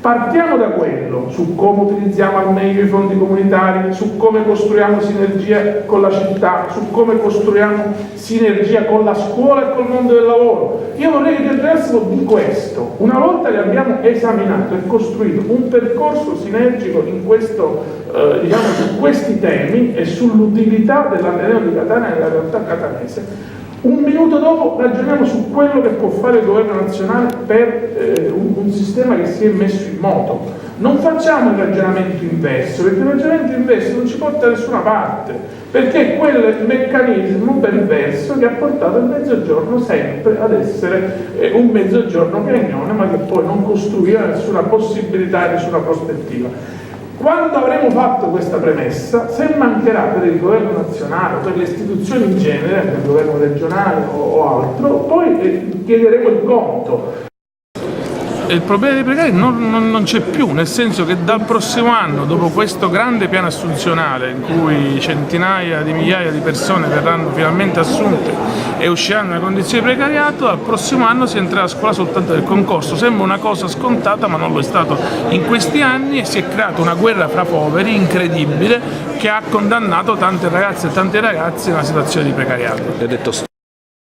Partiamo da quello, su come utilizziamo al meglio i fondi comunitari, su come costruiamo sinergia con la città, su come costruiamo sinergia con la scuola e col mondo del lavoro. Io vorrei che parlassimo di questo. Una volta che abbiamo esaminato e costruito un percorso sinergico in questo, su questi temi e sull'utilità dell'Ateneo di Catania nella realtà catanese, un minuto dopo ragioniamo su quello che può fare il governo nazionale per un sistema che si è messo in moto. Non facciamo il ragionamento inverso, perché il ragionamento inverso non ci porta da nessuna parte, perché quello è il meccanismo perverso che ha portato il Mezzogiorno sempre ad essere un Mezzogiorno piagnone, ma che poi non costruiva nessuna possibilità e nessuna prospettiva. Quando avremo fatto questa premessa, se mancherà per il governo nazionale o per le istituzioni in genere, per il governo regionale o altro, poi chiederemo il conto. Il problema dei precari non c'è più, nel senso che dal prossimo anno, dopo questo grande piano assunzionale in cui centinaia di migliaia di persone verranno finalmente assunte e usciranno da condizioni di precariato, dal prossimo anno si entrerà a scuola soltanto del concorso. Sembra una cosa scontata, ma non lo è stato in questi anni, e si è creata una guerra fra poveri incredibile che ha condannato tante ragazze e tanti ragazzi in una situazione di precariato.